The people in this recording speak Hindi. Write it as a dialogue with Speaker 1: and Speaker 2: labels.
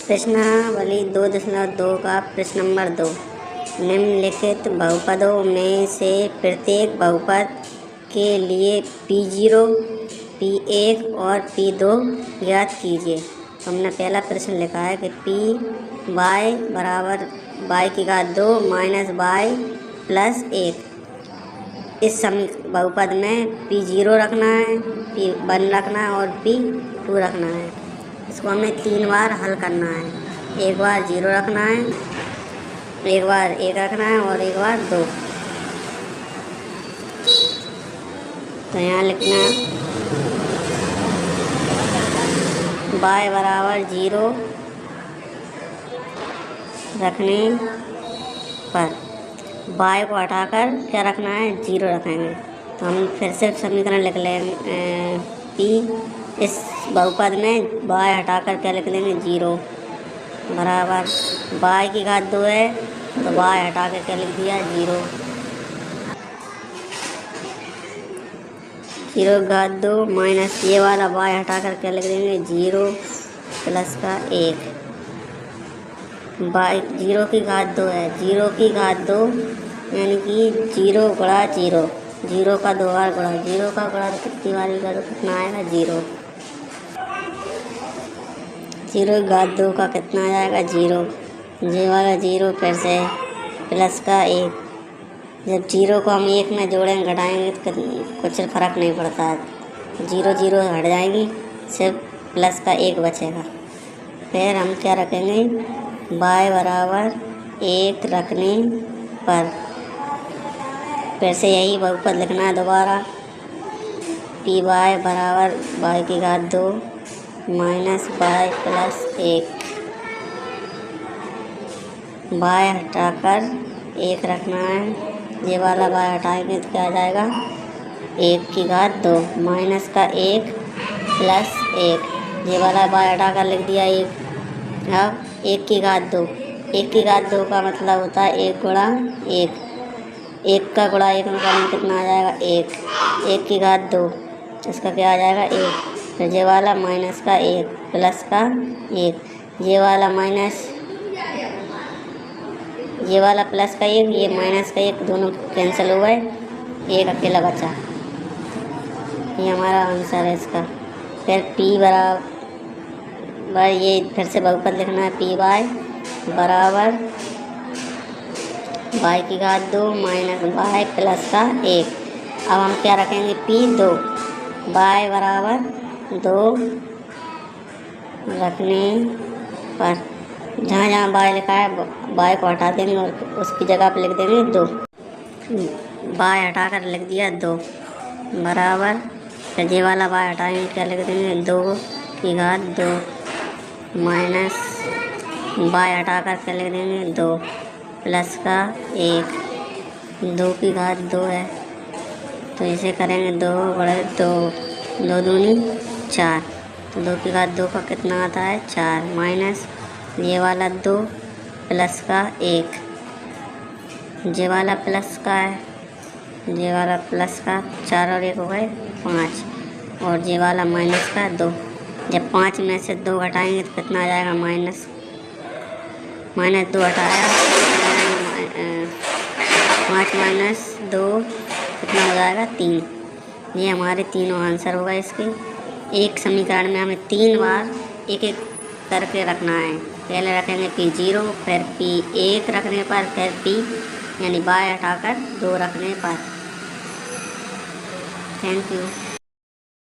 Speaker 1: प्रश्नावली 2.2 का प्रश्न नंबर 2। निम्नलिखित बहुपदों में से प्रत्येक बहुपद के लिए P0, P1 और P2 ज्ञात कीजिए। तो हमने पहला प्रश्न लिखा है कि पी वाई बराबर वाई की घात 2 माइनस वाई प्लस 1। इस बहुपद में P0 रखना है, P1 रखना है और P2 रखना है। इसको हमें 3 बार हल करना है। एक बार 0 रखना है, एक बार 1 रखना है और एक बार 2। तो यहाँ लिखना y बराबर 0 रखने पर y को हटाकर क्या रखना है, 0 रखेंगे। तो हम फिर से समीकरण लिख लेंगे। इस बहुपद में y हटाकर क्या लिख देंगे, 0 बराबर y की घात 2 है तो y हटा कर क्या लिख दिया, 0। 0 की घात 2 माइनस ये वाला y हटा कर क्या लिख देंगे, 0 प्लस का 1। y 0 की घात 2 है, 0 की घात 2 यानी कि 0 गुणा 0, 0 का 2 बार गुणा, 0 का गुणा तो कितनी बारी करो, कितना आएगा, 0। 0 की घात 2 का कितना आ जाएगा, 0। ये वाला 0 फिर से प्लस का 1। जब 0 को हम 1 में जोड़ेंगे घटाएंगे तो कुछ फर्क नहीं पड़ता है। 0 0 हट जाएगी, सिर्फ प्लस का 1 बचेगा। फिर हम क्या रखेंगे, y बराबर 1 रखने पर फिर से यही बहुपद लिखना है दोबारा। पी वाई बराबर y की घात 2 माइनस y प्लस 1। y हटाकर 1 रखना है, ये वाला y हटाएंगे तो क्या आ जाएगा, 1 की घात 2 माइनस का 1 प्लस 1। ये वाला y हटाकर लिख दिया 1। अब 1 की घात 2, 1 की घात 2 का मतलब होता है 1 गुणा 1। 1 का गुणा 1 में करेंगे कितना आ जाएगा, 1। 1 की घात 2, इसका क्या आ जाएगा, 1। फिर ये वाला माइनस का 1 प्लस का 1। ये वाला माइनस, ये वाला प्लस का 1, ये माइनस का 1, दोनों कैंसिल हो गए, 1 अकेला बचा। ये हमारा आंसर है इसका। फिर p बराबर, ये फिर से बहुपद लिखना है, पी वाई बराबर y की घात 2 माइनस y प्लस का 1। अब हम क्या रखेंगे, P2, y बराबर 2 रखने पर जहाँ जहाँ y लिखा है y को हटा देंगे और उसकी जगह पर लिख देंगे 2। y हटाकर लिख दिया 2 बराबर, फिर ये वाला y हटाएंगे क्या लिख देंगे, 2 की घात 2 माइनस y हटाकर क्या लिख देंगे, 2 प्लस का 1। 2 की घात 2 है तो इसे करेंगे 2 बड़े 2, 2 दूनी 4। तो 2 की घात 2 का कितना आता है, 4 माइनस ये वाला 2 प्लस का 1। ये वाला प्लस का है, ये वाला प्लस का 4 और 1 हो गए 5, और ये वाला माइनस का 2। जब 5 में से 2 घटाएंगे तो कितना आ जाएगा, माइनस 2 हटाया, 5 माइनस 2 कितना हो जाएगा, 3। ये हमारे तीनों आंसर होगा इसके। एक समीकरण में हमें 3 बार एक एक करके रखना है। पहले रखेंगे P0, फिर P1 रखने पर, फिर P यानी y हटाकर 2 रखने पर। Thank you.